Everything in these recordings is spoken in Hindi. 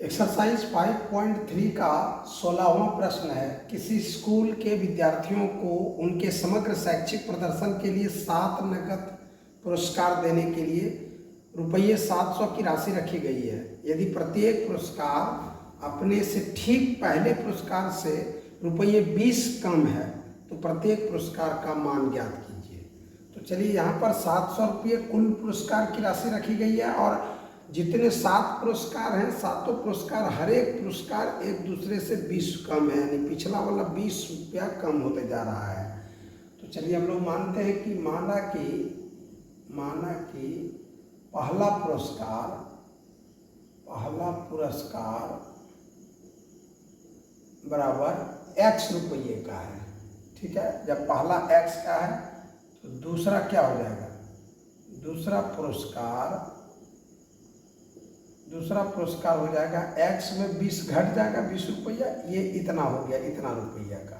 एक्सरसाइज 5.3 का 16वां प्रश्न है। किसी स्कूल के विद्यार्थियों को उनके समग्र शैक्षिक प्रदर्शन के लिए 7 नकद पुरस्कार देने के लिए रुपये 700 की राशि रखी गई है। यदि प्रत्येक पुरस्कार अपने से ठीक पहले पुरस्कार से रुपये 20 कम है तो प्रत्येक पुरस्कार का मान ज्ञात कीजिए। तो चलिए, यहाँ पर 700 रुपये कुल पुरस्कार की राशि रखी गई है और जितने 7 पुरस्कार हैं, सातों पुरस्कार हर एक पुरस्कार एक दूसरे से 20 कम है, यानी पिछला वाला 20 रुपया कम होते जा रहा है। तो चलिए हम लोग मानते हैं कि माना कि पहला पुरस्कार बराबर x रुपये का है। ठीक है, जब पहला x का है तो दूसरा क्या हो जाएगा? दूसरा पुरस्कार हो जाएगा x में 20 घट जाएगा, 20 रुपया, ये इतना हो गया, इतना रुपया का।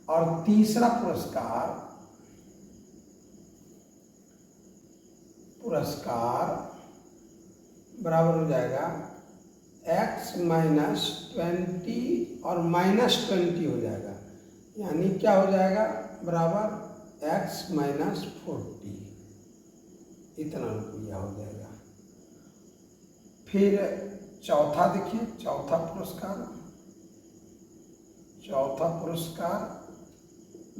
और तीसरा पुरस्कार बराबर हो जाएगा x माइनस 20 और माइनस 20 हो जाएगा, यानी क्या हो जाएगा? बराबर x माइनस 40, इतना रुपया हो जाएगा। फिर चौथा देखिए, चौथा पुरस्कार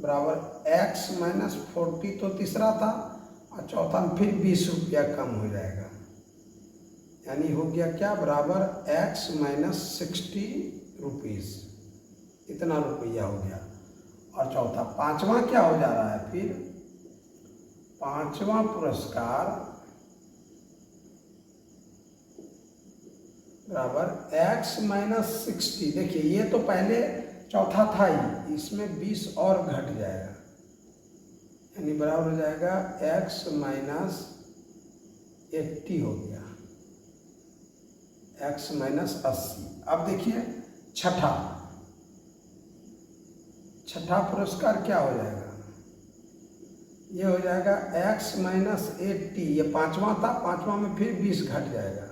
बराबर x माइनस 40, तो तीसरा था, और चौथा में फिर 20 रुपया कम हो जाएगा, यानी हो गया क्या? बराबर x माइनस 60 रुपीज़, इतना रुपया हो गया। और चौथा, पांचवा क्या हो जा रहा है? फिर पांचवा पुरस्कार बराबर x माइनस 60। देखिए, ये तो पहले चौथा था ही, इसमें 20 और घट जाएगा, यानी बराबर हो जाएगा x माइनस 80 हो गया, x माइनस 80। अब देखिए छठा पुरस्कार क्या हो जाएगा? ये हो जाएगा x माइनस 80। ये पांचवा था, पांचवा में फिर 20 घट जाएगा,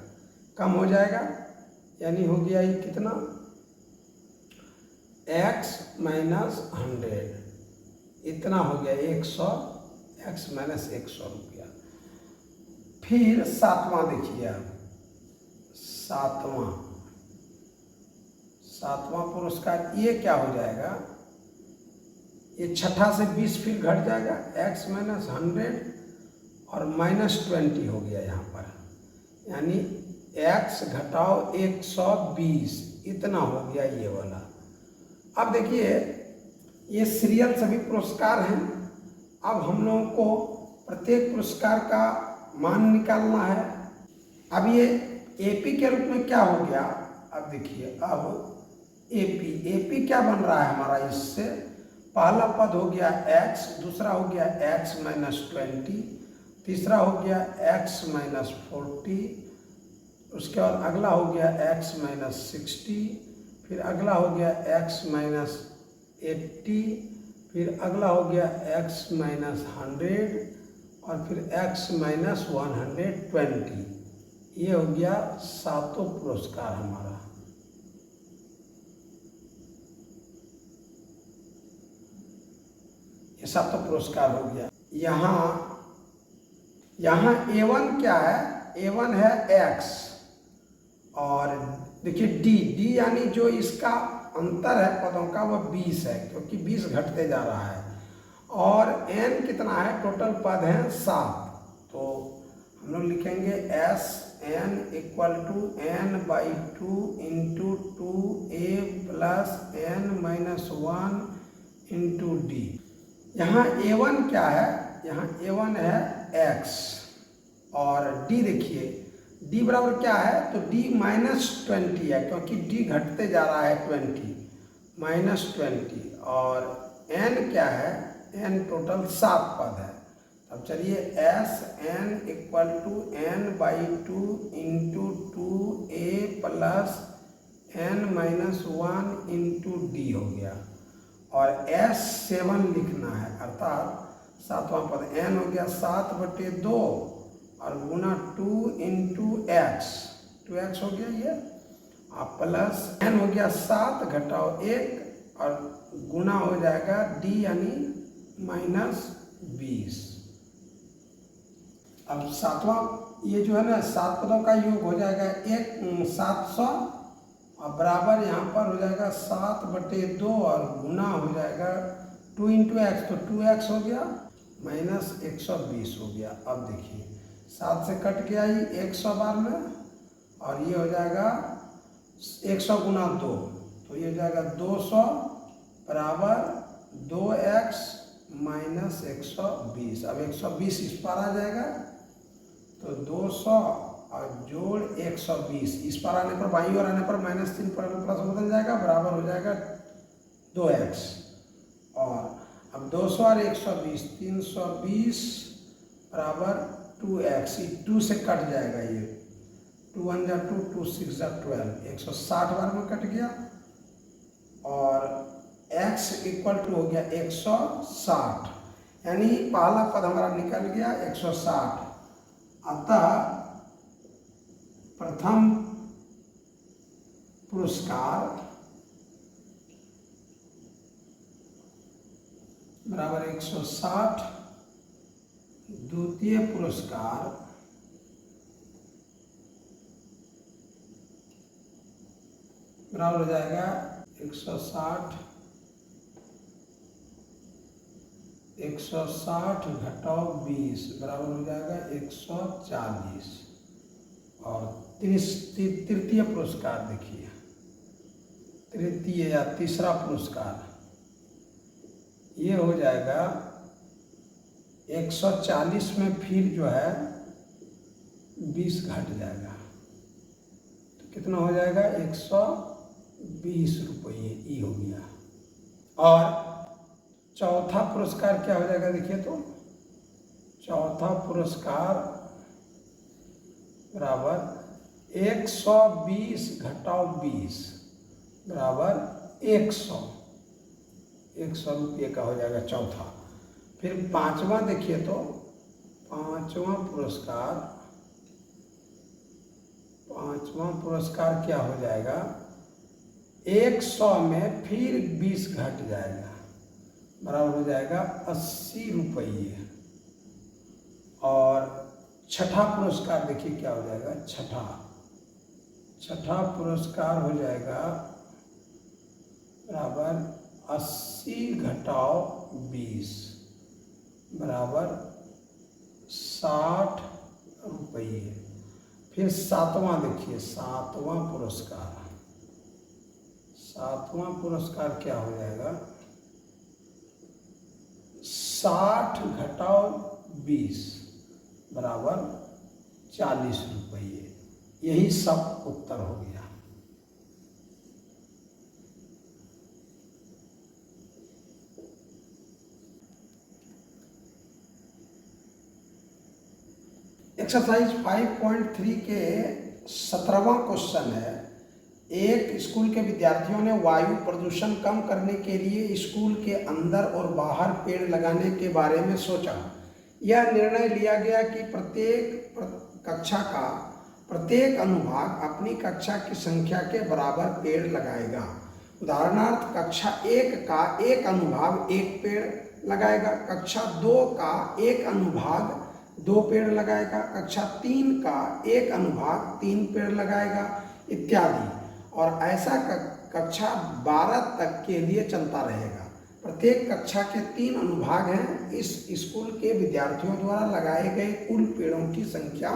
कम हो जाएगा, यानी हो गया ये कितना? x माइनस 100, इतना हो गया 100, x माइनस 100 रुपया। फिर सातवां देखिए आप, सातवां पुरस्कार ये क्या हो जाएगा? ये छठा से 20 फिर घट जाएगा, x माइनस 100 और माइनस 20 हो गया यहाँ पर, यानी x घटाओ 120, इतना हो गया ये वाला। अब देखिए, ये सीरियल सभी पुरस्कार हैं। अब हम लोगों को प्रत्येक पुरस्कार का मान निकालना है। अब ये AP के रूप में क्या हो गया? अब देखिए, अब AP क्या बन रहा है हमारा? इससे पहला पद हो गया x, दूसरा हो गया x माइनस 20, तीसरा हो गया x माइनस 40, उसके बाद अगला हो गया x माइनस 60, फिर अगला हो गया x माइनस 80, फिर अगला हो गया x माइनस 100 और फिर x माइनस 120। ये हो गया सातों पुरस्कार हमारा। ये सातों पुरस्कार हो गया। यहाँ A1 क्या है? A1 है x, और देखिए D यानी जो इसका अंतर है पदों का वो 20 है, क्योंकि 20 घटते जा रहा है। और n कितना है? टोटल पद हैं 7, तो हम लोग लिखेंगे SN equal to n/2 into 2a plus n minus 1 into D। यहाँ A1 क्या है? यहाँ A1 है x, और D देखिए, D बराबर क्या है? तो D माइनस 20 है, क्योंकि D घटते जा रहा है 20, माइनस 20। और n क्या है? n टोटल 7 पद है। अब चलिए, SN equal to n/2 into 2a plus n minus 1 into D हो गया। और S7 लिखना है, अर्थात सातवां पद n हो गया 7/2 और गुना 2 इंटू x, 2x हो गया ये, अब प्लस n हो गया 7 घटाओ 1 और गुना हो जाएगा d यानी -20। अब सातवां ये जो है ना 7 पदों का योग हो जाएगा 700 और बराबर यहाँ पर हो जाएगा 7/2 और गुना हो जाएगा 2 × x, तो 2x हो गया -120 हो गया। अब देखिए 7 से कट गया ही 100 बार में और ये हो जाएगा 100 गुना 2, तो ये हो जाएगा 200 बराबर 2x -120। अब 120 इस पार आ जाएगा तो 200 और जोड़ 120 इस पार आने पर बाईं ओर आने पर -3 पर प्लस बदल जाएगा, बराबर हो जाएगा 2x। और अब 200 और 120 320 बराबर 2x, 2 से कट जाएगा ये 2 1 जा 2 2 6 जा 12, 160 बार में कट गया और x = हो गया 160, यानी पहला पद हमारा निकल गया 160। अतः प्रथम पुरस्कार बराबर 160, द्वितीय पुरस्कार बराबर हो जाएगा 160 घटाओ 20 बराबर हो जाएगा 140। और तृतीय पुरस्कार देखिए, तृतीय या तीसरा पुरस्कार ये हो जाएगा 140 में फिर जो है 20 घट जाएगा, तो कितना हो जाएगा 120 रुपये, ये हो गया। और चौथा पुरस्कार क्या हो जाएगा देखिए, तो चौथा पुरस्कार बराबर 120 घटाओ 20 बराबर 100 रुपये का हो जाएगा चौथा। फिर पांचवा देखिए, तो पांचवा पुरस्कार क्या हो जाएगा 100 में फिर 20 घट जाएगा, बराबर हो जाएगा 80 रुपये। और छठा पुरस्कार देखिए क्या हो जाएगा, छठा पुरस्कार हो जाएगा बराबर 80 घटाओ 20 बराबर 60 रुपये। फिर सातवां देखिए, सातवां पुरस्कार क्या हो जाएगा 60 घटाओ 20 बराबर 40 रुपये। यही सब उत्तर हो गया। एक्सरसाइज 5.3 के 17वां क्वेश्चन है, एक स्कूल के विद्यार्थियों ने वायु प्रदूषण कम करने के लिए स्कूल के अंदर और बाहर पेड़ लगाने के बारे में सोचा। यह निर्णय लिया गया कि प्रत्येक कक्षा का प्रत्येक अनुभाग अपनी कक्षा की संख्या के बराबर पेड़ लगाएगा। उदाहरणार्थ कक्षा 1 का एक अनुभाग 1 पेड़ लगाएगा, कक्षा 2 का एक अनुभाग 2 पेड़ लगाएगा, कक्षा 3 का एक अनुभाग 3 पेड़ लगाएगा इत्यादि। और ऐसा कक्षा 12 तक के लिए चलता रहेगा। प्रत्येक कक्षा के 3 अनुभाग हैं। इस स्कूल के विद्यार्थियों द्वारा लगाए गए कुल पेड़ों की संख्या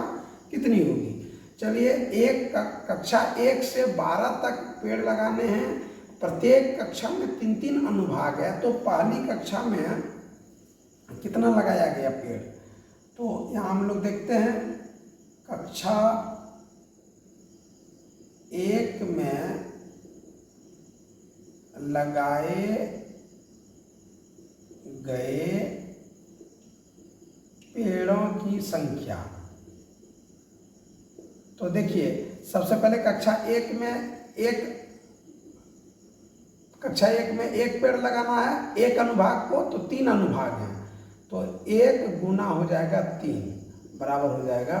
कितनी होगी। चलिए, कक्षा 1 से 12 तक पेड़ लगाने हैं। प्रत्येक कक्षा में 3-3 अनुभाग है, तो पहली कक्षा में कितना लगाया गया पेड़, तो यहाँ हम लोग देखते हैं कक्षा 1 में लगाए गए पेड़ों की संख्या। तो देखिए, सबसे पहले कक्षा 1 में एक पेड़ लगाना है एक अनुभाग को, तो 3 अनुभाग हैं, तो 1 गुना हो जाएगा 3 बराबर हो जाएगा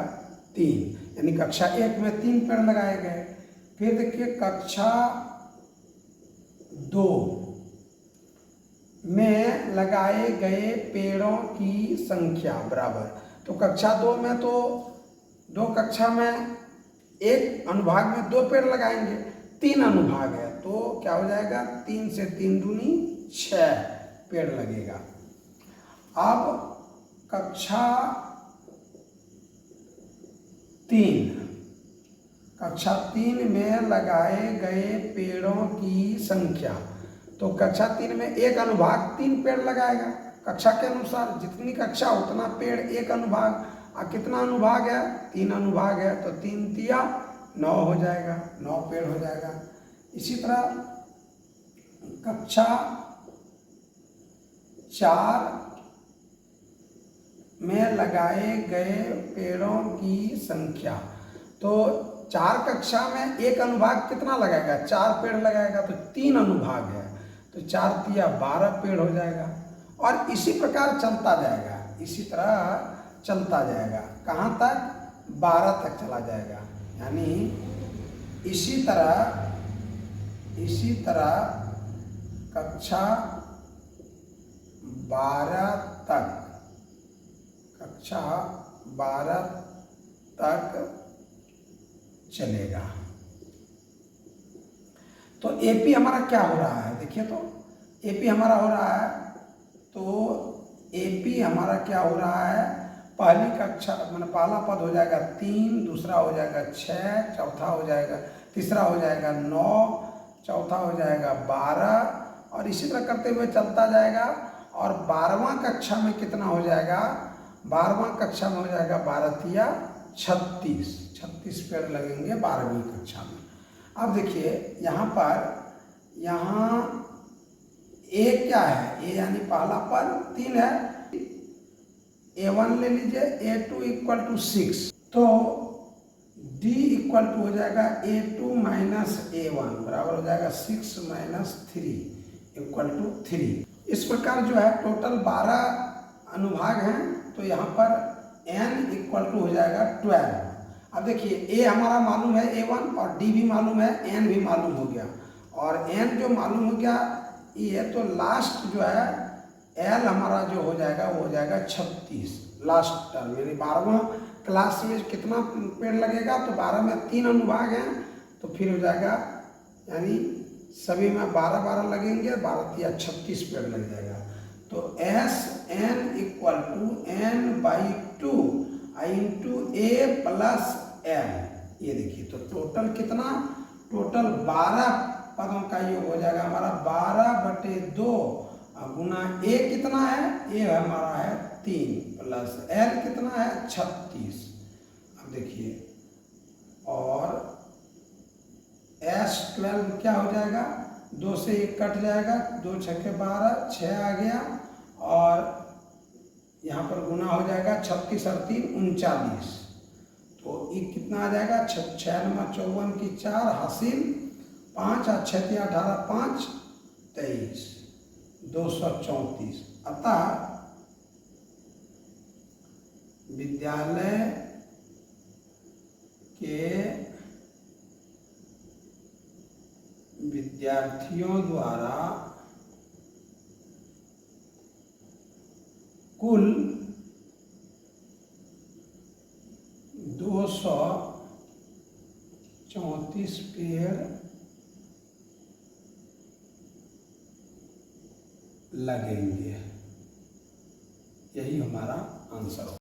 3, यानी कक्षा 1 में 3 पेड़ लगाए गए। फिर देखिए कक्षा 2 में लगाए गए पेड़ों की संख्या बराबर। तो कक्षा 2 में तो 2 कक्षा में एक अनुभाग में 2 पेड़ लगाएंगे, 3 अनुभाग है तो क्या हो जाएगा, 3 से 3 दूनी 6 पेड़ लगेगा। अब कक्षा 3 में लगाए गए पेड़ों की संख्या। तो कक्षा 3 में एक अनुभाग 3 पेड़ लगाएगा, कक्षा के अनुसार जितनी कक्षा उतना पेड़ एक अनुभाग। कितना अनुभाग है, 3 अनुभाग है तो 3 तिया 9 हो जाएगा, 9 पेड़ हो जाएगा। इसी तरह कक्षा 4 में लगाए गए पेड़ों की संख्या। तो 4 कक्षा में एक अनुभाग कितना लगाएगा, 4 पेड़ लगाएगा तो 3 अनुभाग है तो 4 तिया 12 पेड़ हो जाएगा। और इसी प्रकार चलता जाएगा, इसी तरह चलता जाएगा, कहाँ तक, 12 तक चला जाएगा। यानी इसी तरह कक्षा 12 तक चलेगा। तो एपी हमारा क्या हो रहा है, देखिए तो एपी हमारा हो रहा है, तो एपी हमारा क्या हो रहा है, पहली कक्षा मतलब पहला पद हो जाएगा 3, दूसरा हो जाएगा 6, चौथा हो जाएगा, तीसरा हो जाएगा 9, चौथा हो जाएगा 12 और इसी तरह करते हुए चलता जाएगा। और 12वां कक्षा में कितना हो जाएगा, 12वां कक्षा में हो जाएगा 12 तिया 36 पेड़ लगेंगे 12वीं कक्षा में। अब देखिए यहाँ ए क्या है, ए यानी पहला पद 3 है, A1 ले लीजिए, A2 इक्वल टू 6, तो D इक्वल टू हो जाएगा A2 माइनस A1 बराबर हो जाएगा 6 माइनस 3 इक्वल टू 3। इस प्रकार जो है टोटल 12 अनुभाग हैं, तो यहाँ पर N इक्वल टू हो जाएगा 12। अब देखिए A हमारा मालूम है A1 और D भी मालूम है, N भी मालूम हो गया और N जो मालूम हो गया ये, तो लास्ट जो है L हमारा जो हो जाएगा वो हो जाएगा 36 लास्ट टर्म। यानी 12वां क्लास में कितना पेड़ लगेगा, तो 12 में 3 अनुभाग हैं तो फिर हो जाएगा, यानी सभी में 12 लगेंगे, 12 तिया 36 पेड़ लग जाएगा। तो SN equal to N/2 into A plus L। ये देखिए तो टोटल कितना, टोटल 12 पदों का योग हो जाएगा हमारा 12/2 गुना A कितना है, A हमारा है 3 प्लस L कितना है 36। अब देखिए और S12 क्या हो जाएगा, 2 से 1 कट जाएगा, 2 छक्के 12, 6 आ गया और यहाँ पर गुना हो जाएगा 36 और 3 39। तो ये कितना आ जाएगा, 6 नंबर 54 की 4 हासिल 5 और 6 तिया 18 5 23 234। अतः विद्यालय के विद्यार्थियों द्वारा कुल 234 पेड़ लगेंगे। यही हमारा आंसर होगा।